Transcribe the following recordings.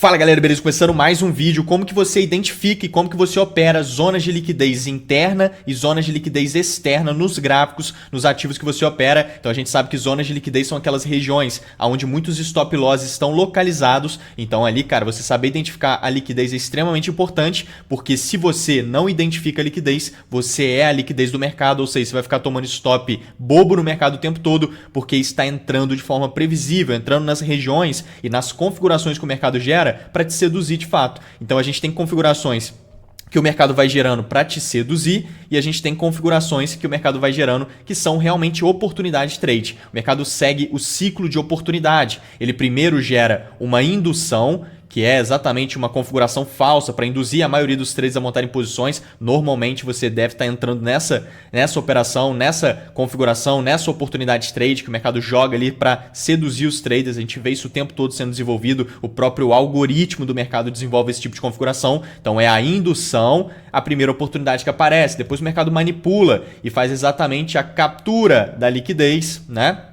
Fala galera, beleza? Começando mais um vídeo, como que você identifica e como que você opera zonas de liquidez interna e zonas de liquidez externa nos gráficos, nos ativos que você opera. Então a gente sabe que zonas de liquidez são aquelas regiões onde muitos stop loss estão localizados. Então ali, cara, você saber identificar a liquidez é extremamente importante, porque se você não identifica a liquidez, você é a liquidez do mercado, ou seja, você vai ficar tomando stop bobo no mercado o tempo todo, porque está entrando de forma previsível, entrando nas regiões e nas configurações que o mercado gera para te seduzir de fato. Então a gente tem configurações que o mercado vai gerando para te seduzir e a gente tem configurações que o mercado vai gerando que são realmente oportunidade de trade. O mercado segue o ciclo de oportunidade. Ele primeiro gera uma indução, que é exatamente uma configuração falsa para induzir a maioria dos trades a montarem posições. Normalmente você deve estar entrando nessa operação, nessa configuração, nessa oportunidade de trade que o mercado joga ali para seduzir os traders. A gente vê isso o tempo todo sendo desenvolvido. O próprio algoritmo do mercado desenvolve esse tipo de configuração. Então é a indução, a primeira oportunidade que aparece. Depois o mercado manipula e faz exatamente a captura da liquidez, né?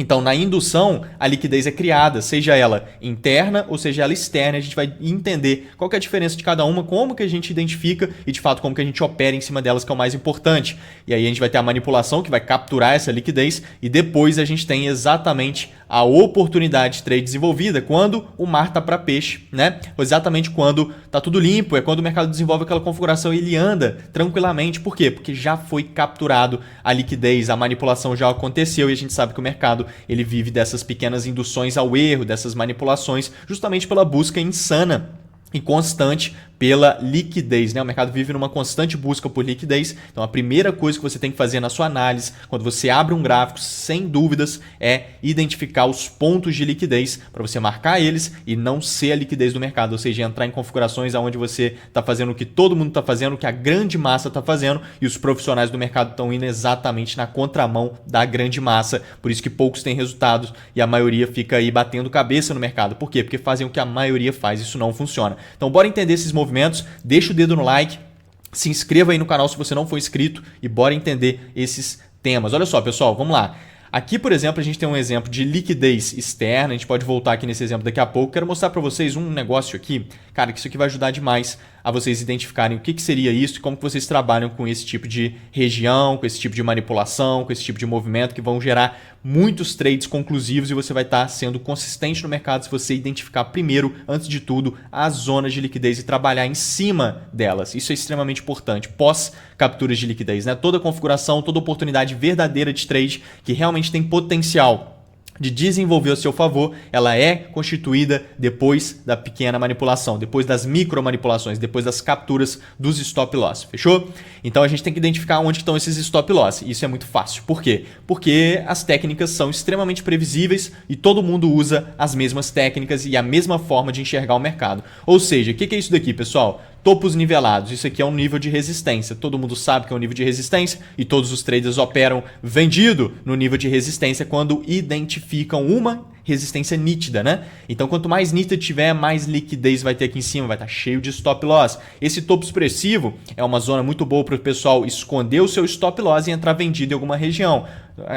Então, na indução, a liquidez é criada, seja ela interna ou seja ela externa. A gente vai entender qual que é a diferença de cada uma, como que a gente identifica e, de fato, como que a gente opera em cima delas, que é o mais importante. E aí a gente vai ter a manipulação, que vai capturar essa liquidez, e depois a gente tem exatamente a oportunidade de trade desenvolvida quando o mar está para peixe, né? Ou exatamente quando está tudo limpo, é quando o mercado desenvolve aquela configuração e ele anda tranquilamente. Por quê? Porque já foi capturado a liquidez, a manipulação já aconteceu e a gente sabe que o mercado ele vive dessas pequenas induções ao erro, dessas manipulações, justamente pela busca insana e constante pela liquidez, né? O mercado vive numa constante busca por liquidez. Então a primeira coisa que você tem que fazer na sua análise, quando você abre um gráfico, sem dúvidas, é identificar os pontos de liquidez para você marcar eles e não ser a liquidez do mercado, ou seja, entrar em configurações onde você está fazendo o que todo mundo está fazendo, o que a grande massa está fazendo, e os profissionais do mercado estão indo exatamente na contramão da grande massa. Por isso que poucos têm resultados e a maioria fica aí batendo cabeça no mercado. Por quê? Porque fazem o que a maioria faz, isso não funciona. Então bora entender esses movimentos, deixa o dedo no like, se inscreva aí no canal se você não for inscrito e bora entender esses temas. Olha só, pessoal, vamos lá. Aqui, por exemplo, a gente tem um exemplo de liquidez externa, a gente pode voltar aqui nesse exemplo daqui a pouco. Quero mostrar para vocês um negócio aqui, cara, que isso aqui vai ajudar demais a vocês identificarem o que seria isso e como que vocês trabalham com esse tipo de região, com esse tipo de manipulação, com esse tipo de movimento que vão gerar muitos trades conclusivos e você vai estar sendo consistente no mercado se você identificar primeiro, antes de tudo, as zonas de liquidez e trabalhar em cima delas. Isso é extremamente importante, pós capturas de liquidez, né? Toda configuração, toda oportunidade verdadeira de trade que realmente tem potencial de desenvolver a seu favor, ela é constituída depois da pequena manipulação, depois das micro manipulações, depois das capturas dos stop loss, fechou? Então a gente tem que identificar onde estão esses stop loss, isso é muito fácil. Por quê? Porque as técnicas são extremamente previsíveis e todo mundo usa as mesmas técnicas e a mesma forma de enxergar o mercado. Ou seja, o que é isso daqui, pessoal? Topos nivelados, isso aqui é um nível de resistência, todo mundo sabe que é um nível de resistência e todos os traders operam vendido no nível de resistência quando identificam uma resistência nítida, né? Então quanto mais nítida tiver, mais liquidez vai ter aqui em cima, vai estar cheio de stop loss. Esse topo expressivo é uma zona muito boa para o pessoal esconder o seu stop loss e entrar vendido em alguma região.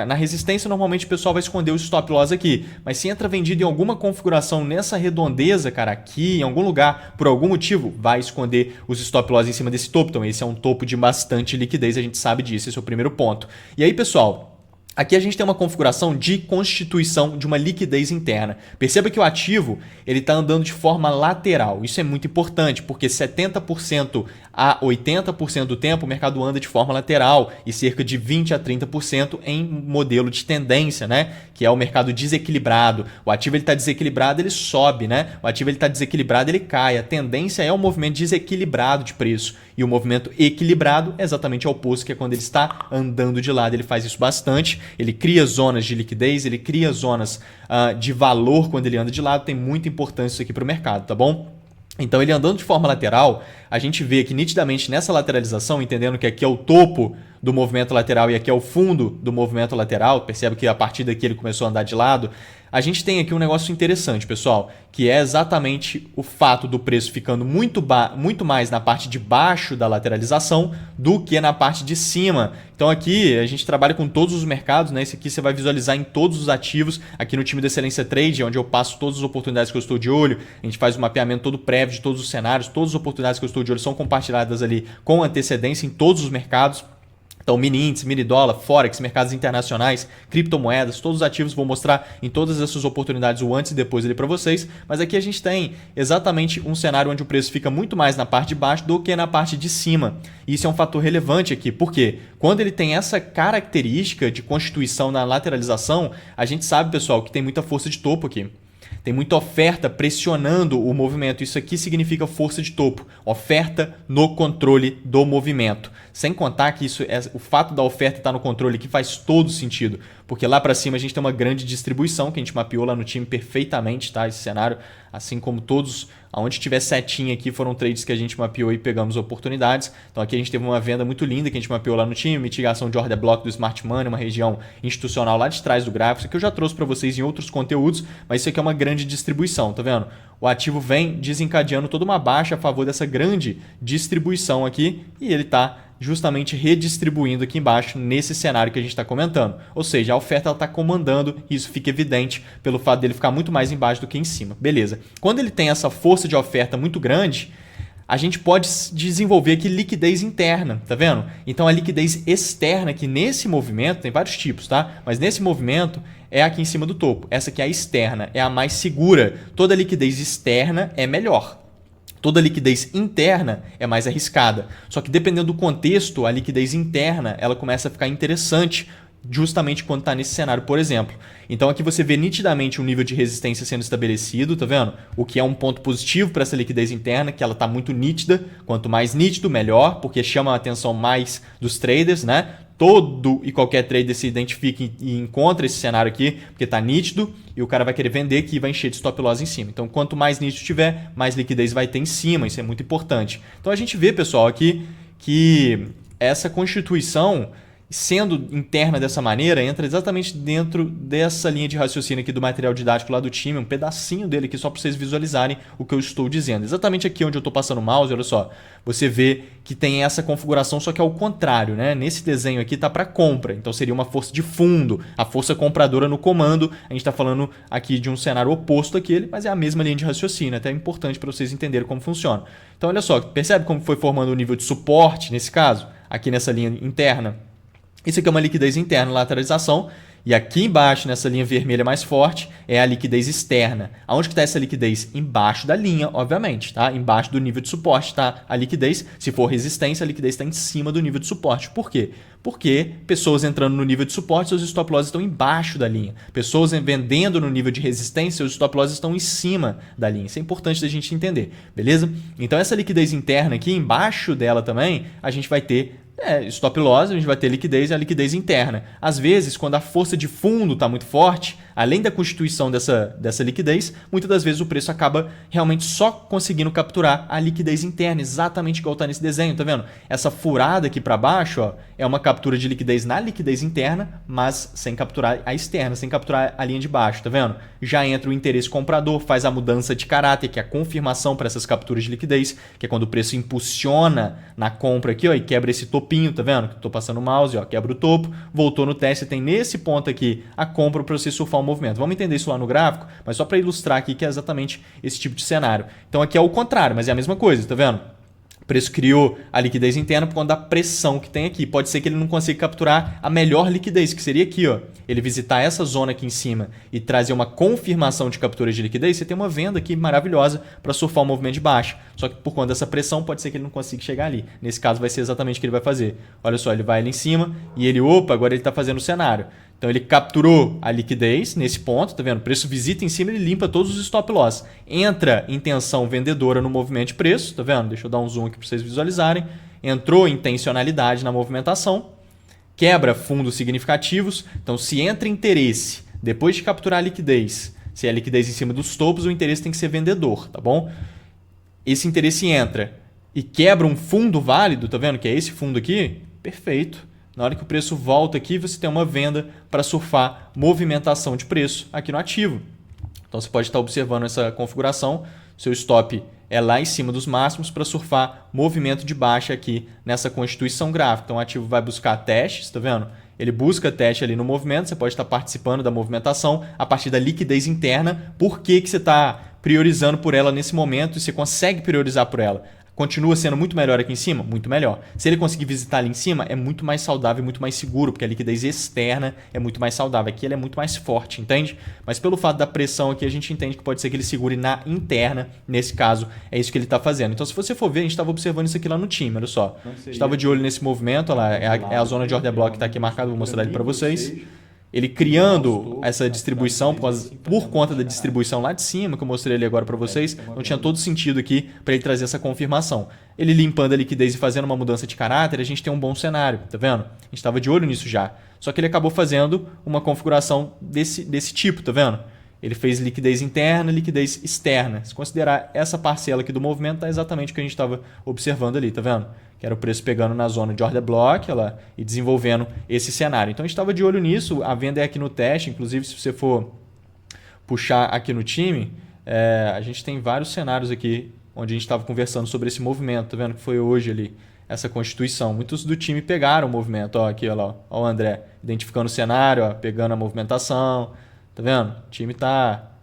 Na resistência, normalmente o pessoal vai esconder o stop loss aqui, mas se entra vendido em alguma configuração nessa redondeza, cara, aqui em algum lugar, por algum motivo, vai esconder os stop loss em cima desse topo. Então esse é um topo de bastante liquidez, a gente sabe disso, esse é o primeiro ponto. E aí, pessoal, aqui a gente tem uma configuração de constituição de uma liquidez interna. Perceba que o ativo ele está andando de forma lateral. Isso é muito importante, porque 70% a 80% do tempo o mercado anda de forma lateral e cerca de 20% a 30% em modelo de tendência, né? Que é o mercado desequilibrado. O ativo está desequilibrado, ele sobe, né? O ativo está desequilibrado, ele cai. A tendência é o movimento desequilibrado de preço. E o movimento equilibrado é exatamente o oposto, que é quando ele está andando de lado. Ele faz isso bastante. Ele cria zonas de liquidez, ele cria zonas de valor quando ele anda de lado. Tem muita importância isso aqui para o mercado, tá bom? Então ele andando de forma lateral, a gente vê que nitidamente nessa lateralização, entendendo que aqui é o topo do movimento lateral e aqui é o fundo do movimento lateral, percebe que a partir daqui ele começou a andar de lado, a gente tem aqui um negócio interessante, pessoal, que é exatamente o fato do preço ficando muito mais na parte de baixo da lateralização do que na parte de cima. Então aqui a gente trabalha com todos os mercados, né? Esse aqui você vai visualizar em todos os ativos, aqui no time da Excelência Trade, onde eu passo todas as oportunidades que eu estou de olho, a gente faz um mapeamento todo prévio de todos os cenários, todas as oportunidades que eu estou de olho são compartilhadas ali com antecedência em todos os mercados. Então, mini índice, mini dólar, forex, mercados internacionais, criptomoedas, todos os ativos, vou mostrar em todas essas oportunidades o antes e depois ali para vocês. Mas aqui a gente tem exatamente um cenário onde o preço fica muito mais na parte de baixo do que na parte de cima. E isso é um fator relevante aqui, porque quando ele tem essa característica de constituição na lateralização, a gente sabe, pessoal, que tem muita força de topo aqui. Tem muita oferta pressionando o movimento. Isso aqui significa força de topo. Oferta no controle do movimento. Sem contar que o fato da oferta estar no controle aqui faz todo sentido. Porque lá para cima a gente tem uma grande distribuição que a gente mapeou lá no time perfeitamente, tá? Esse cenário, assim como todos, aonde tiver setinha aqui, foram trades que a gente mapeou e pegamos oportunidades. Então aqui a gente teve uma venda muito linda que a gente mapeou lá no time, mitigação de order block do Smart Money, uma região institucional lá de trás do gráfico. Isso aqui eu já trouxe para vocês em outros conteúdos, mas isso aqui é uma grande distribuição, tá vendo? O ativo vem desencadeando toda uma baixa a favor dessa grande distribuição aqui e ele está justamente redistribuindo aqui embaixo nesse cenário que a gente está comentando. Ou seja, a oferta está comandando e isso fica evidente pelo fato dele ficar muito mais embaixo do que em cima. Beleza. Quando ele tem essa força de oferta muito grande, a gente pode desenvolver aqui liquidez interna, tá vendo? Então a liquidez externa que nesse movimento, tem vários tipos, tá? Mas nesse movimento é aqui em cima do topo. Essa aqui é a externa, é a mais segura. Toda liquidez externa é melhor. Toda liquidez interna é mais arriscada. Só que dependendo do contexto, a liquidez interna ela começa a ficar interessante justamente quando está nesse cenário, por exemplo. Então aqui você vê nitidamente um nível de resistência sendo estabelecido, tá vendo? O que é um ponto positivo para essa liquidez interna, que ela está muito nítida. Quanto mais nítido, melhor, porque chama a atenção mais dos traders, né? Todo e qualquer trader se identifica e encontra esse cenário aqui, porque está nítido e o cara vai querer vender aqui e vai encher de stop loss em cima. Então, quanto mais nítido tiver, mais liquidez vai ter em cima. Isso é muito importante. Então, a gente vê, pessoal, aqui que essa constituição, sendo interna dessa maneira, entra exatamente dentro dessa linha de raciocínio aqui do material didático lá do time, um pedacinho dele aqui só para vocês visualizarem o que eu estou dizendo. Exatamente aqui onde eu estou passando o mouse, olha só, você vê que tem essa configuração, só que ao contrário, né? Nesse desenho aqui está para compra, então seria uma força de fundo, a força compradora no comando. A gente está falando aqui de um cenário oposto àquele, mas é a mesma linha de raciocínio, até é importante para vocês entenderem como funciona. Então olha só, percebe como foi formando o nível de suporte nesse caso, aqui nessa linha interna? Isso aqui é uma liquidez interna, lateralização, e aqui embaixo, nessa linha vermelha mais forte, é a liquidez externa. Aonde que está essa liquidez? Embaixo da linha, obviamente, tá? Embaixo do nível de suporte está a liquidez. Se for resistência, a liquidez está em cima do nível de suporte. Por quê? Porque pessoas entrando no nível de suporte, seus stop loss estão embaixo da linha. Pessoas vendendo no nível de resistência, seus stop loss estão em cima da linha. Isso é importante da gente entender, beleza? Então essa liquidez interna aqui, embaixo dela também, a gente vai ter stop loss, a gente vai ter liquidez e a liquidez interna. Às vezes, quando a força de fundo está muito forte, além da constituição dessa liquidez, muitas das vezes o preço acaba realmente só conseguindo capturar a liquidez interna, exatamente igual está nesse desenho, tá vendo? Essa furada aqui para baixo, ó, é uma captura de liquidez na liquidez interna, mas sem capturar a externa, sem capturar a linha de baixo, tá vendo? Já entra o interesse comprador, faz a mudança de caráter, que é a confirmação para essas capturas de liquidez, que é quando o preço impulsiona na compra aqui, ó, e quebra esse topinho, tá vendo? Estou passando o mouse, ó, quebra o topo, voltou no teste, tem nesse ponto aqui a compra para você surfar o movimento. Vamos entender isso lá no gráfico, mas só para ilustrar aqui que é exatamente esse tipo de cenário. Então aqui é o contrário, mas é a mesma coisa, tá vendo? O preço criou a liquidez interna por conta da pressão que tem aqui. Pode ser que ele não consiga capturar a melhor liquidez, que seria aqui, ó. Ele visitar essa zona aqui em cima e trazer uma confirmação de captura de liquidez, você tem uma venda aqui maravilhosa para surfar o movimento de baixa. Só que por conta dessa pressão, pode ser que ele não consiga chegar ali. Nesse caso, vai ser exatamente o que ele vai fazer. Olha só, ele vai ali em cima e ele, opa, agora ele está fazendo o cenário. Então ele capturou a liquidez nesse ponto, tá vendo? O preço visita em cima, ele limpa todos os stop loss. Entra em tensão vendedora no movimento de preço, tá vendo? Deixa eu dar um zoom aqui para vocês visualizarem. Entrou intencionalidade na movimentação, quebra fundos significativos. Então se entra interesse depois de capturar a liquidez, se é a liquidez em cima dos topos, o interesse tem que ser vendedor, tá bom? Esse interesse entra e quebra um fundo válido, tá vendo? Que é esse fundo aqui, perfeito. Na hora que o preço volta aqui, você tem uma venda para surfar movimentação de preço aqui no ativo. Então você pode estar observando essa configuração, seu stop é lá em cima dos máximos para surfar movimento de baixa aqui nessa constituição gráfica. Então o ativo vai buscar testes, está vendo? Ele busca teste ali no movimento, você pode estar participando da movimentação a partir da liquidez interna. Por que você está priorizando por ela nesse momento e você consegue priorizar por ela? Continua sendo muito melhor aqui em cima? Muito melhor. Se ele conseguir visitar ali em cima, é muito mais saudável e muito mais seguro, porque a liquidez externa é muito mais saudável. Aqui ele é muito mais forte, entende? Mas pelo fato da pressão aqui, a gente entende que pode ser que ele segure na interna. Nesse caso, é isso que ele está fazendo. Então, se você for ver, a gente estava observando isso aqui lá no time, olha só. A gente estava de olho nesse movimento, olha lá, é a zona de order block que está aqui marcada, vou mostrar ele para vocês. Ele criando essa distribuição por conta da distribuição lá de cima, que eu mostrei ali agora para vocês, não tinha todo sentido aqui para ele trazer essa confirmação. Ele limpando a liquidez e fazendo uma mudança de caráter, a gente tem um bom cenário, tá vendo? A gente estava de olho nisso já. Só que ele acabou fazendo uma configuração desse tipo, tá vendo? Ele fez liquidez interna e liquidez externa. Se considerar essa parcela aqui do movimento, está exatamente o que a gente estava observando ali, tá vendo? Que era o preço pegando na zona de order block e desenvolvendo esse cenário. Então a gente estava de olho nisso, a venda é aqui no teste, inclusive se você for puxar aqui no time, a gente tem vários cenários aqui onde a gente estava conversando sobre esse movimento, tá vendo que foi hoje ali, essa constituição. Muitos do time pegaram o movimento, ó, aqui ó, o André, identificando o cenário, ó, pegando a movimentação, tá vendo? O time tá,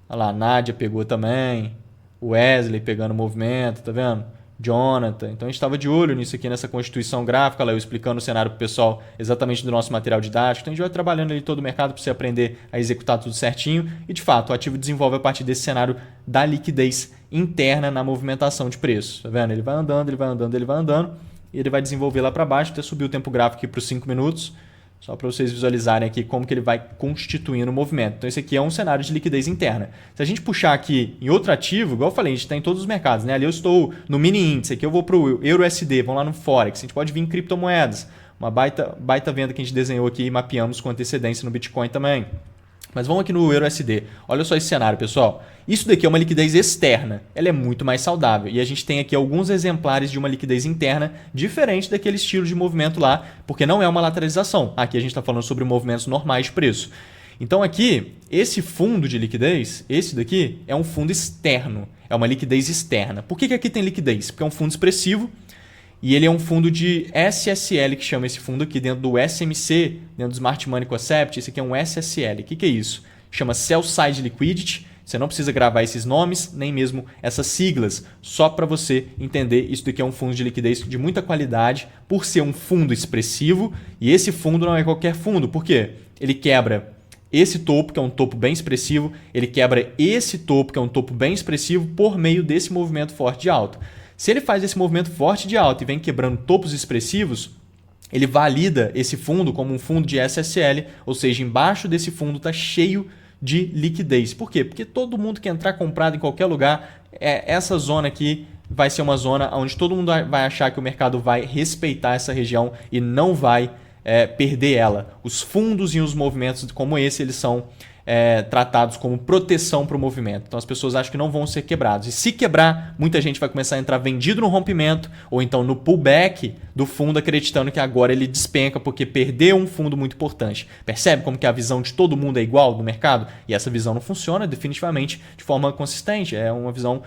olha lá, a Nádia pegou também, o Wesley pegando o movimento, tá vendo? Jonathan. Então a gente estava de olho nisso aqui nessa constituição gráfica, lá eu explicando o cenário para o pessoal exatamente do nosso material didático. Então a gente vai trabalhando ali todo o mercado para você aprender a executar tudo certinho e de fato o ativo desenvolve a partir desse cenário da liquidez interna na movimentação de preço. Tá vendo? Ele vai andando, ele vai andando, ele vai andando e ele vai desenvolver lá para baixo. Até subir o tempo gráfico aqui para os 5 minutos. Só para vocês visualizarem aqui como que ele vai constituindo o movimento. Então, esse aqui é um cenário de liquidez interna. Se a gente puxar aqui em outro ativo, igual eu falei, a gente está em todos os mercados, né? Ali eu estou no mini índice, aqui eu vou para o EURUSD, vamos lá no Forex. A gente pode vir em criptomoedas. Uma baita venda que a gente desenhou aqui e mapeamos com antecedência no Bitcoin também. Mas vamos aqui no EURUSD. Olha só esse cenário, pessoal. Isso daqui é uma liquidez externa. Ela é muito mais saudável. E a gente tem aqui alguns exemplares de uma liquidez interna diferente daquele estilo de movimento lá, porque não é uma lateralização. Aqui a gente está falando sobre movimentos normais de preço. Então aqui, esse fundo de liquidez, esse daqui, é um fundo externo. É uma liquidez externa. Por que aqui tem liquidez? Porque é um fundo expressivo. E ele é um fundo de SSL, que chama esse fundo aqui dentro do SMC, dentro do Smart Money Concept. Esse aqui é um SSL. O que é isso? Chama Sell Side Liquidity. Você não precisa gravar esses nomes, nem mesmo essas siglas, só para você entender. Isso daqui é um fundo de liquidez de muita qualidade, por ser um fundo expressivo. E esse fundo não é qualquer fundo. Por quê? Ele quebra esse topo, que é um topo bem expressivo. Ele quebra esse topo, que é um topo bem expressivo, por meio desse movimento forte de alta. Se ele faz esse movimento forte de alta e vem quebrando topos expressivos, ele valida esse fundo como um fundo de SSL, ou seja, embaixo desse fundo está cheio de liquidez. Por quê? Porque todo mundo que entrar comprado em qualquer lugar, essa zona aqui vai ser uma zona onde todo mundo vai achar que o mercado vai respeitar essa região e não vai perder ela. Os fundos e os movimentos como esse, eles são tratados como proteção para o movimento. Então as pessoas acham que não vão ser quebrados. E se quebrar, muita gente vai começar a entrar vendido no rompimento ou então no pullback do fundo, acreditando que agora ele despenca porque perdeu um fundo muito importante. Percebe como que a visão de todo mundo é igual no mercado? E essa visão não funciona definitivamente de forma consistente. É uma visão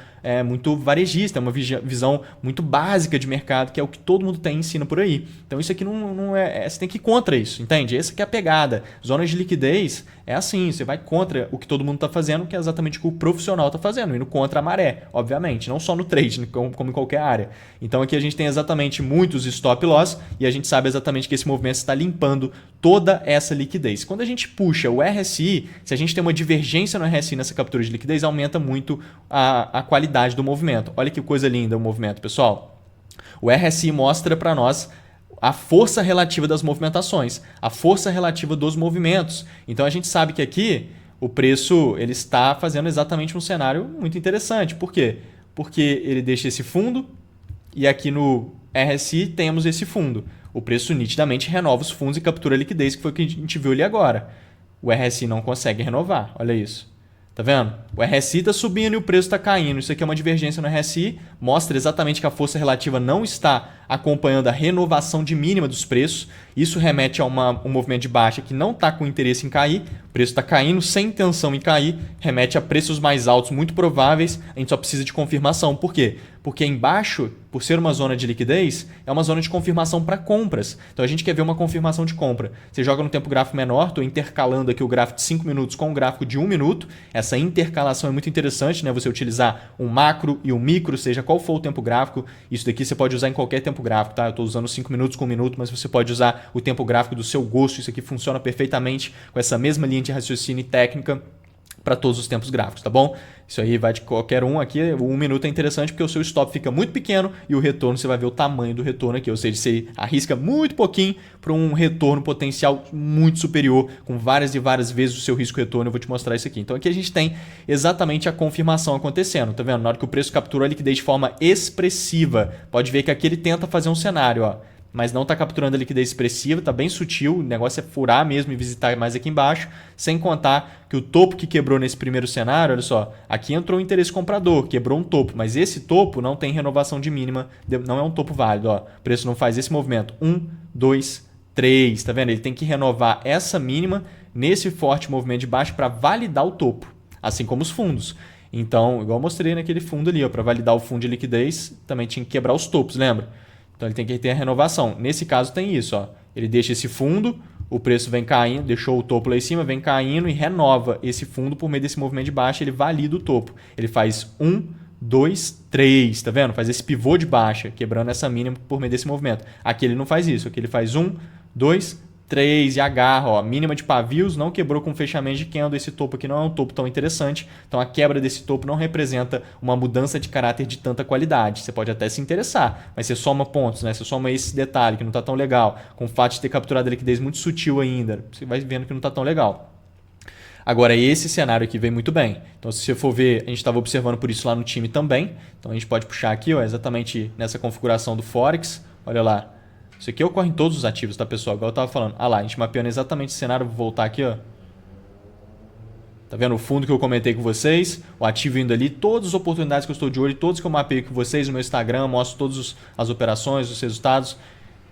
muito varejista, é uma visão muito básica de mercado, que é o que todo mundo tem e ensina por aí. Então isso aqui não é... Você tem que ir contra isso, entende? Essa que é a pegada. Zonas de liquidez é assim, você vai contra o que todo mundo está fazendo, que é exatamente o que o profissional está fazendo, indo contra a maré, obviamente, não só no trade, como em qualquer área. Então aqui a gente tem exatamente muitos stop loss e a gente sabe exatamente que esse movimento está limpando toda essa liquidez. Quando a gente puxa o RSI, se a gente tem uma divergência no RSI nessa captura de liquidez, aumenta muito a qualidade do movimento. Olha que coisa linda o movimento, pessoal. O RSI mostra para nós a força relativa das movimentações, a força relativa dos movimentos. Então a gente sabe que aqui o preço ele está fazendo exatamente um cenário muito interessante. Por quê? Porque ele deixa esse fundo e aqui no RSI temos esse fundo. O preço nitidamente renova os fundos e captura a liquidez, que foi o que a gente viu ali agora. O RSI não consegue renovar, olha isso. Tá vendo? O RSI está subindo e o preço está caindo. Isso aqui é uma divergência no RSI, mostra exatamente que a força relativa não está acompanhando a renovação de mínima dos preços. Isso remete a um movimento de baixa que não está com interesse em cair. O preço está caindo sem intenção em cair, remete a preços mais altos muito prováveis. A gente só precisa de confirmação. Por quê? Porque embaixo, por ser uma zona de liquidez, é uma zona de confirmação para compras. Então a gente quer ver uma confirmação de compra. Você joga no tempo gráfico menor, estou intercalando aqui o gráfico de 5 minutos com o gráfico de 1 minuto. Essa intercalação é muito interessante, né? Você utilizar um macro e um micro, seja qual for o tempo gráfico. Isso daqui você pode usar em qualquer tempo gráfico, tá? Eu estou usando 5 minutos com 1 minuto, mas você pode usar o tempo gráfico do seu gosto. Isso aqui funciona perfeitamente com essa mesma linha de raciocínio e técnica para todos os tempos gráficos, tá bom? Isso aí vai de qualquer um aqui. O 1 minuto é interessante porque o seu stop fica muito pequeno e o retorno, você vai ver o tamanho do retorno aqui. Ou seja, você arrisca muito pouquinho para um retorno potencial muito superior, com várias e várias vezes o seu risco-retorno. Eu vou te mostrar isso aqui. Então aqui a gente tem exatamente a confirmação acontecendo, tá vendo? Na hora que o preço capturou a liquidez de forma expressiva, pode ver que aqui ele tenta fazer um cenário, ó, mas não está capturando a liquidez expressiva, está bem sutil, o negócio é furar mesmo e visitar mais aqui embaixo, sem contar que o topo que quebrou nesse primeiro cenário, olha só, aqui entrou o interesse comprador, quebrou um topo, mas esse topo não tem renovação de mínima, não é um topo válido, ó, o preço não faz esse movimento, 1, 2, 3, tá vendo? Ele tem que renovar essa mínima nesse forte movimento de baixo para validar o topo, assim como os fundos. Então, igual eu mostrei naquele fundo ali, para validar o fundo de liquidez, também tinha que quebrar os topos, lembra? Então ele tem que ter a renovação. Nesse caso tem isso, ó. Ele deixa esse fundo, o preço vem caindo, deixou o topo lá em cima, vem caindo e renova esse fundo por meio desse movimento de baixa, ele valida o topo. Ele faz 1, 2, 3, tá vendo? Faz esse pivô de baixa, quebrando essa mínima por meio desse movimento. Aqui ele não faz isso, aqui ele faz 1, 2, 3 e agarra, ó, mínima de pavios, não quebrou com fechamento de candle, esse topo aqui não é um topo tão interessante, então a quebra desse topo não representa uma mudança de caráter de tanta qualidade. Você pode até se interessar, mas você soma pontos, né? Você soma esse detalhe que não está tão legal, com o fato de ter capturado a liquidez muito sutil ainda, você vai vendo que não está tão legal. Agora, esse cenário aqui vem muito bem. Então, se você for ver, a gente estava observando por isso lá no time também. Então, a gente pode puxar aqui, ó, exatamente nessa configuração do Forex. Olha lá. Isso aqui ocorre em todos os ativos, tá, pessoal? Igual eu estava falando. Ah lá, a gente mapeando exatamente esse cenário. Vou voltar aqui, ó. Tá vendo o fundo que eu comentei com vocês? O ativo indo ali. Todas as oportunidades que eu estou de olho, todos que eu mapeei com vocês no meu Instagram, mostro todas as operações, os resultados.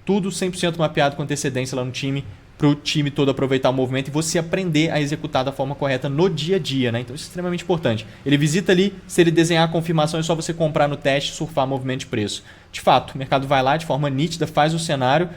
Tudo 100% mapeado com antecedência lá no time, para o time todo aproveitar o movimento e você aprender a executar da forma correta no dia a dia, né? Então isso é extremamente importante. Ele visita ali, se ele desenhar a confirmação é só você comprar no teste e surfar movimento de preço. De fato, o mercado vai lá de forma nítida, faz o cenário,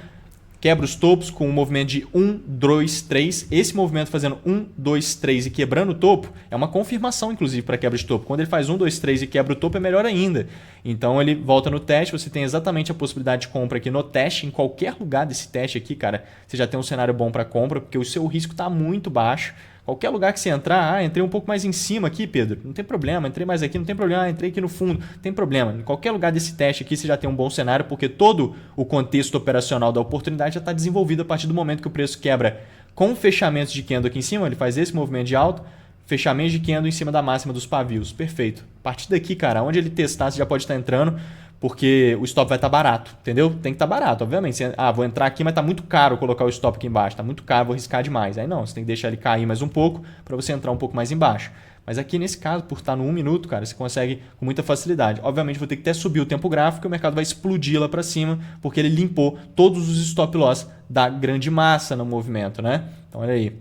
quebra os topos com um movimento de 1, 2, 3. Esse movimento fazendo 1, 2, 3 e quebrando o topo é uma confirmação, inclusive, para quebra de topo. Quando ele faz 1, 2, 3 e quebra o topo é melhor ainda. Então ele volta no teste, você tem exatamente a possibilidade de compra aqui no teste. Em qualquer lugar desse teste aqui, cara, você já tem um cenário bom para compra, porque o seu risco está muito baixo. Qualquer lugar que você entrar, entrei um pouco mais em cima aqui, Pedro, não tem problema, entrei mais aqui, não tem problema, entrei aqui no fundo, não tem problema. Em qualquer lugar desse teste aqui você já tem um bom cenário, porque todo o contexto operacional da oportunidade já está desenvolvido a partir do momento que o preço quebra com fechamentos de candle aqui em cima, ele faz esse movimento de alta, fechamento de candle em cima da máxima dos pavios, perfeito. A partir daqui, cara, onde ele testar, você já pode estar entrando, porque o stop vai estar barato, entendeu? Tem que estar barato, obviamente. Você, vou entrar aqui, mas está muito caro colocar o stop aqui embaixo, está muito caro, vou riscar demais. Aí não, você tem que deixar ele cair mais um pouco para você entrar um pouco mais embaixo. Mas aqui nesse caso, por estar no 1 minuto, cara, você consegue com muita facilidade. Obviamente vou ter que até subir o tempo gráfico e o mercado vai explodir lá para cima, porque ele limpou todos os stop loss da grande massa no movimento, né? Então olha aí,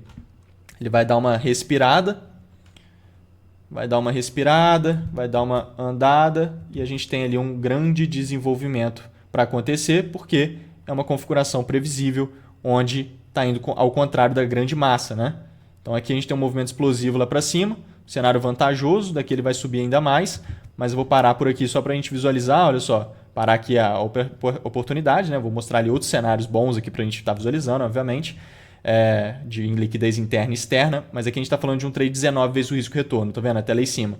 ele vai dar uma respirada, vai dar uma andada e a gente tem ali um grande desenvolvimento para acontecer, porque é uma configuração previsível onde está indo ao contrário da grande massa, né? Então aqui a gente tem um movimento explosivo lá para cima, cenário vantajoso, daqui ele vai subir ainda mais, mas eu vou parar por aqui só para a gente visualizar, olha só, parar aqui a oportunidade, né? Vou mostrar ali outros cenários bons aqui para a gente estar visualizando, obviamente. De liquidez interna e externa, mas aqui a gente está falando de um trade 19 vezes o risco-retorno, tá vendo? Até lá em cima.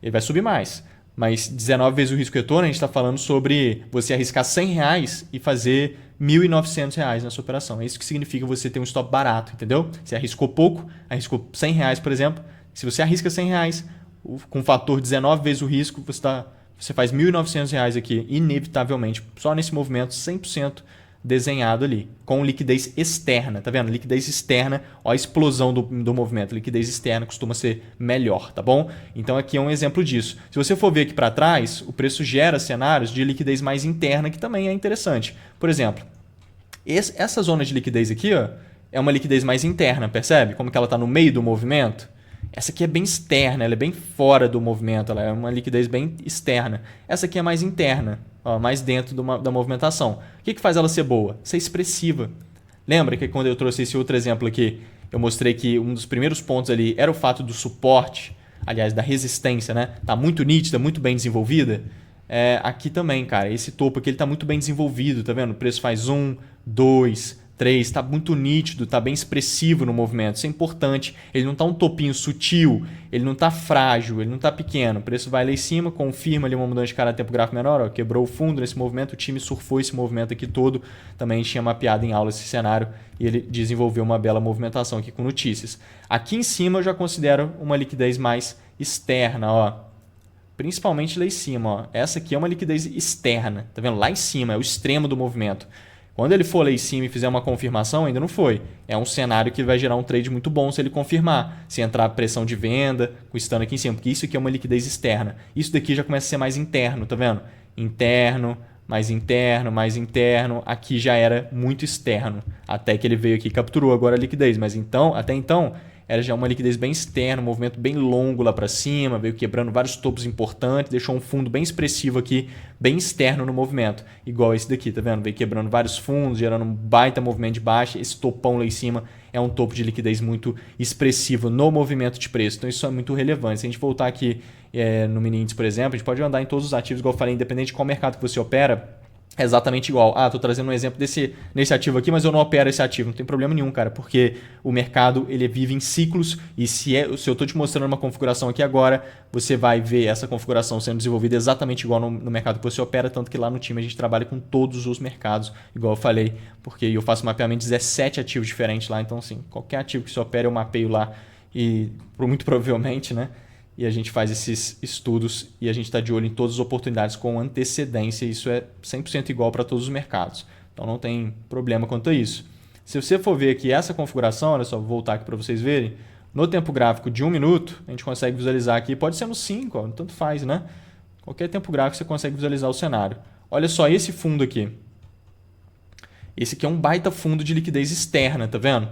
Ele vai subir mais, mas 19 vezes o risco-retorno, a gente está falando sobre você arriscar R$100 e fazer R$1.900 nessa operação. É isso que significa você ter um stop barato, entendeu? Você arriscou pouco, arriscou R$100, por exemplo. Se você arrisca R$100 com fator 19 vezes o risco, você faz R$1.900 aqui, inevitavelmente, só nesse movimento, 100% desenhado ali, com liquidez externa, tá vendo? Liquidez externa, ó a explosão do movimento, liquidez externa costuma ser melhor, tá bom? Então aqui é um exemplo disso. Se você for ver aqui para trás, o preço gera cenários de liquidez mais interna, que também é interessante. Por exemplo, essa zona de liquidez aqui, ó, é uma liquidez mais interna, percebe? Como que ela está no meio do movimento? Essa aqui é bem externa, ela é bem fora do movimento, ela é uma liquidez bem externa. Essa aqui é mais interna, ó, mais dentro da movimentação. O que faz ela ser boa? Ser expressiva. Lembra que quando eu trouxe esse outro exemplo aqui, eu mostrei que um dos primeiros pontos ali era o fato do suporte, aliás, da resistência, né? Tá muito nítida, muito bem desenvolvida. Aqui também, cara, esse topo aqui ele tá muito bem desenvolvido, tá vendo? O preço faz 1, 2, 3, está muito nítido, está bem expressivo no movimento. Isso é importante. Ele não está um topinho sutil, ele não está frágil, ele não está pequeno. O preço vai lá em cima, confirma ali uma mudança de cara a tempo gráfico menor, ó, quebrou o fundo nesse movimento, o time surfou esse movimento aqui todo. Também tinha mapeado em aula esse cenário e ele desenvolveu uma bela movimentação aqui com notícias. Aqui em cima eu já considero uma liquidez mais externa, ó. Principalmente lá em cima, ó. Essa aqui é uma liquidez externa, tá vendo? Lá em cima, é o extremo do movimento. Quando ele for lá em cima e fizer uma confirmação, ainda não foi. É um cenário que vai gerar um trade muito bom se ele confirmar. Se entrar pressão de venda, com o stand aqui em cima. Porque isso aqui é uma liquidez externa. Isso daqui já começa a ser mais interno, tá vendo? Interno, mais interno, mais interno. Aqui já era muito externo. Até que ele veio aqui e capturou agora a liquidez. Mas então, até então, era já uma liquidez bem externa, um movimento bem longo lá para cima, veio quebrando vários topos importantes, deixou um fundo bem expressivo aqui, bem externo no movimento, igual esse daqui, tá vendo? Veio quebrando vários fundos, gerando um baita movimento de baixa, esse topão lá em cima é um topo de liquidez muito expressivo no movimento de preço, então isso é muito relevante. Se a gente voltar aqui no mini índice, por exemplo, a gente pode andar em todos os ativos, igual eu falei, independente de qual mercado que você opera, é exatamente igual. Estou trazendo um exemplo nesse ativo aqui, mas eu não opero esse ativo. Não tem problema nenhum, cara, porque o mercado ele vive em ciclos e se eu estou te mostrando uma configuração aqui agora, você vai ver essa configuração sendo desenvolvida exatamente igual no mercado que você opera, tanto que lá no time a gente trabalha com todos os mercados, igual eu falei, porque eu faço mapeamento de 17 ativos diferentes lá, então assim, qualquer ativo que você opera eu mapeio lá e muito provavelmente, né? E a gente faz esses estudos e a gente está de olho em todas as oportunidades com antecedência. Isso é 100% igual para todos os mercados. Então não tem problema quanto a isso. Se você for ver aqui essa configuração, olha só, vou voltar aqui para vocês verem. No tempo gráfico de 1 minuto, a gente consegue visualizar aqui, pode ser no 5, ó, tanto faz, né? Qualquer tempo gráfico você consegue visualizar o cenário. Olha só esse fundo aqui. Esse aqui é um baita fundo de liquidez externa, tá vendo?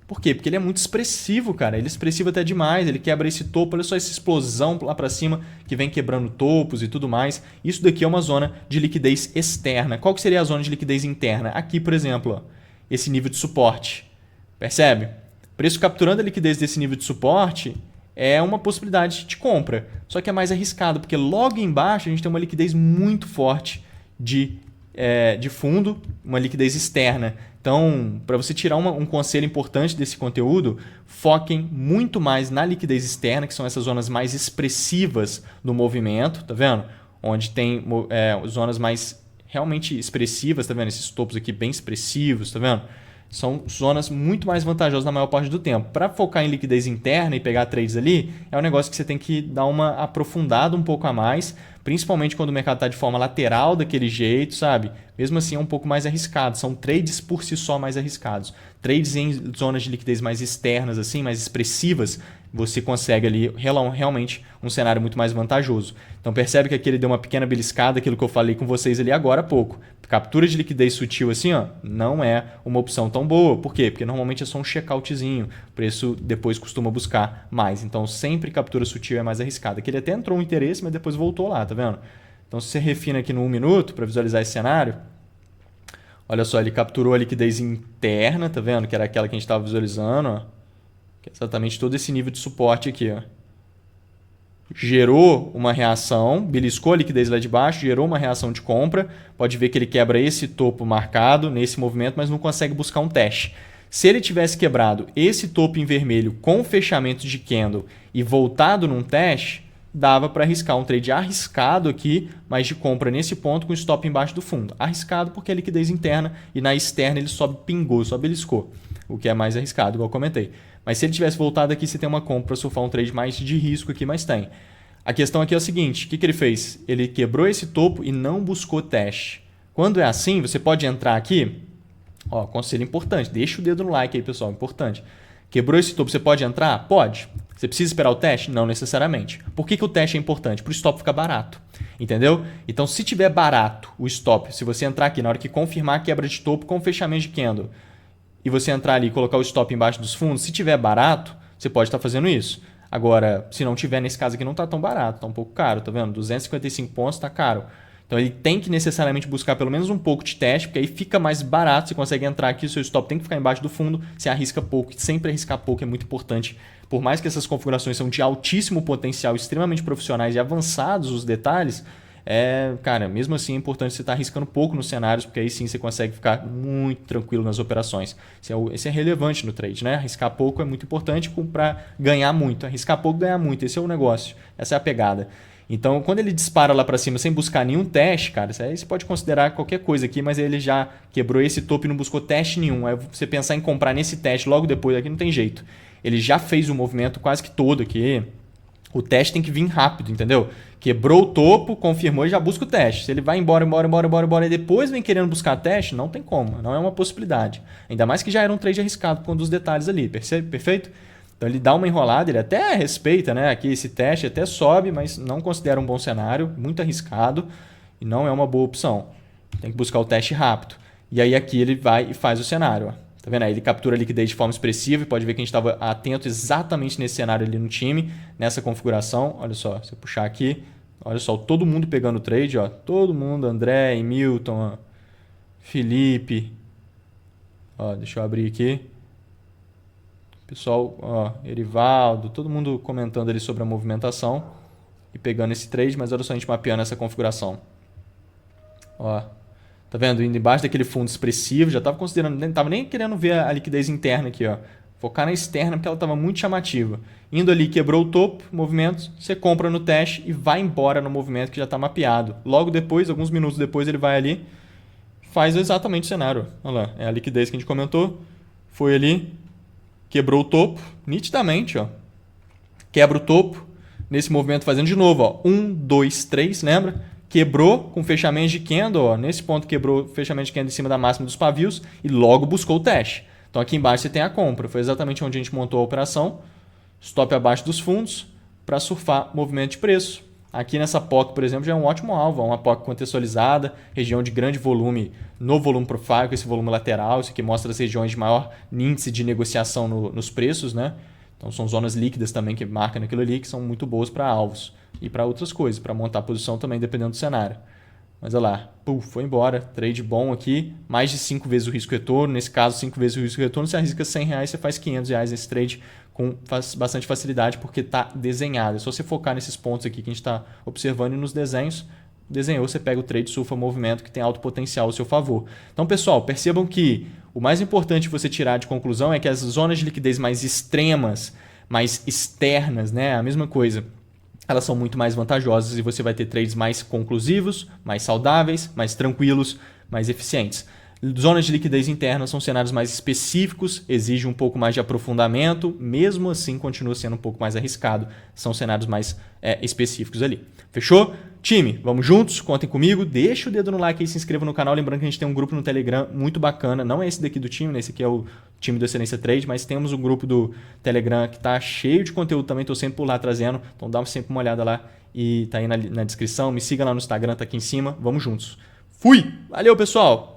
Por quê? Porque ele é muito expressivo, cara. Ele é expressivo até demais. Ele quebra esse topo. Olha só essa explosão lá para cima que vem quebrando topos e tudo mais. Isso daqui é uma zona de liquidez externa. Qual que seria a zona de liquidez interna? Aqui, por exemplo, ó, esse nível de suporte. Percebe? Preço capturando a liquidez desse nível de suporte é uma possibilidade de compra. Só que é mais arriscado, porque logo embaixo a gente tem uma liquidez muito forte de fundo, uma liquidez externa. Então, para você tirar um conselho importante desse conteúdo, foquem muito mais na liquidez externa, que são essas zonas mais expressivas do movimento, tá vendo? Onde tem zonas mais realmente expressivas, tá vendo? Esses topos aqui bem expressivos, tá vendo? São zonas muito mais vantajosas na maior parte do tempo. Para focar em liquidez interna e pegar trades ali, é um negócio que você tem que dar uma aprofundada um pouco a mais, principalmente quando o mercado está de forma lateral daquele jeito, sabe? Mesmo assim é um pouco mais arriscado. São trades por si só mais arriscados. Trades em zonas de liquidez mais externas, assim, mais expressivas, você consegue ali realmente um cenário muito mais vantajoso. Então percebe que aqui ele deu uma pequena beliscada, aquilo que eu falei com vocês ali agora há pouco. Captura de liquidez sutil assim, ó, não é uma opção tão boa. Por quê? Porque normalmente é só um checkoutzinho. O preço depois costuma buscar mais. Então sempre captura sutil é mais arriscada. Aqui ele até entrou um interesse, mas depois voltou lá, tá vendo? Então se você refina aqui no 1 minuto para visualizar esse cenário, olha só, ele capturou a liquidez interna, tá vendo? Que era aquela que a gente estava visualizando, ó. Que é exatamente todo esse nível de suporte aqui, ó. Gerou uma reação, beliscou a liquidez lá de baixo, gerou uma reação de compra. Pode ver que ele quebra esse topo marcado nesse movimento, mas não consegue buscar um teste. Se ele tivesse quebrado esse topo em vermelho com fechamento de candle e voltado num teste, dava para arriscar um trade arriscado aqui, mas de compra nesse ponto com stop embaixo do fundo. Arriscado porque é liquidez interna e na externa ele só pingou, só beliscou, o que é mais arriscado, igual eu comentei. Mas se ele tivesse voltado aqui, você tem uma compra para surfar um trade mais de risco aqui, mas tem. A questão aqui é o seguinte, o que ele fez? Ele quebrou esse topo e não buscou teste. Quando é assim, você pode entrar aqui, Ó, conselho importante, deixa o dedo no like aí, pessoal, importante. Quebrou esse topo, você pode entrar? Pode. Você precisa esperar o teste? Não necessariamente. Por que o teste é importante? Para o stop ficar barato. Entendeu? Então, se tiver barato o stop, se você entrar aqui na hora que confirmar a quebra de topo com fechamento de candle, e você entrar ali e colocar o stop embaixo dos fundos, se tiver barato, você pode estar fazendo isso. Agora, se não tiver, nesse caso aqui não está tão barato, está um pouco caro, tá vendo? 255 pontos está caro. Então ele tem que necessariamente buscar pelo menos um pouco de teste, porque aí fica mais barato, você consegue entrar aqui, o seu stop tem que ficar embaixo do fundo, você arrisca pouco, sempre arriscar pouco é muito importante. Por mais que essas configurações são de altíssimo potencial, extremamente profissionais e avançados os detalhes, cara, mesmo assim é importante você estar arriscando pouco nos cenários, porque aí sim você consegue ficar muito tranquilo nas operações. Esse é relevante no trade, né? Arriscar pouco é muito importante para ganhar muito. Arriscar pouco, ganhar muito. Esse é o negócio. Essa é a pegada. Então, quando ele dispara lá para cima sem buscar nenhum teste, cara, isso aí você pode considerar qualquer coisa aqui, mas ele já quebrou esse topo e não buscou teste nenhum. Aí você pensar em comprar nesse teste logo depois aqui não tem jeito. Ele já fez o movimento quase que todo aqui. O teste tem que vir rápido, entendeu? Quebrou o topo, confirmou e já busca o teste. Se ele vai embora e depois vem querendo buscar teste, não tem como, não é uma possibilidade. Ainda mais que já era um trade arriscado por conta dos detalhes ali, perfeito? Então ele dá uma enrolada, ele até respeita, né? Aqui esse teste até sobe, mas não considera um bom cenário, muito arriscado e não é uma boa opção. Tem que buscar o teste rápido. E aí aqui ele vai e faz o cenário. Ó. Tá vendo aí? Ele captura a liquidez de forma expressiva e pode ver que a gente estava atento exatamente nesse cenário ali no time, nessa configuração. Olha só, se eu puxar aqui, olha só, todo mundo pegando o trade, ó. Todo mundo, André, Milton, ó, Felipe. Ó, deixa eu abrir aqui. Pessoal, ó, Erivaldo, todo mundo comentando ali sobre a movimentação e pegando esse trade, mas olha só a gente mapeando essa configuração. Ó, tá vendo? Indo embaixo daquele fundo expressivo, já estava considerando, não estava nem querendo ver a liquidez interna aqui, ó. Focar na externa porque ela estava muito chamativa. Indo ali, quebrou o topo, movimento, você compra no teste e vai embora no movimento que já está mapeado. Logo depois, alguns minutos depois, ele vai ali, faz exatamente o cenário. Olha lá, é a liquidez que a gente comentou, foi ali, quebrou o topo, nitidamente, ó. Quebra o topo, nesse movimento fazendo de novo, ó. 1, 2, 3, lembra? Quebrou com fechamento de candle, ó. Nesse ponto quebrou fechamento de candle em cima da máxima dos pavios e logo buscou o teste. Então aqui embaixo você tem a compra, foi exatamente onde a gente montou a operação. Stop abaixo dos fundos para surfar movimento de preço. Aqui nessa POC, por exemplo, já é um ótimo alvo, uma POC contextualizada, região de grande volume no volume profile, com esse volume lateral, isso aqui mostra as regiões de maior índice de negociação nos preços, né? Então são zonas líquidas também que marcam naquilo ali, que são muito boas para alvos e para outras coisas, para montar a posição também dependendo do cenário. Mas olha lá, foi embora, trade bom aqui, mais de 5 vezes o risco retorno, nesse caso 5 vezes o risco retorno, você arrisca R$100, você faz R$500 nesse trade com bastante facilidade porque está desenhado. É só você focar nesses pontos aqui que a gente está observando e nos desenhos, desenhou, você pega o trade, surfa movimento que tem alto potencial ao seu favor. Então pessoal, percebam que o mais importante você tirar de conclusão é que as zonas de liquidez mais extremas, mais externas, né, a mesma coisa, elas são muito mais vantajosas e você vai ter trades mais conclusivos, mais saudáveis, mais tranquilos, mais eficientes. Zonas de liquidez interna são cenários mais específicos, exigem um pouco mais de aprofundamento, mesmo assim continua sendo um pouco mais arriscado. São cenários mais específicos ali. Fechou? Time, vamos juntos? Contem comigo. Deixa o dedo no like e se inscreva no canal. Lembrando que a gente tem um grupo no Telegram muito bacana. Não é esse daqui do time, né? Esse aqui é o time do Excelência Trade, mas temos um grupo do Telegram que está cheio de conteúdo também. Estou sempre por lá trazendo. Então dá sempre uma olhada lá e tá aí na descrição. Me siga lá no Instagram, tá aqui em cima. Vamos juntos. Fui! Valeu, pessoal!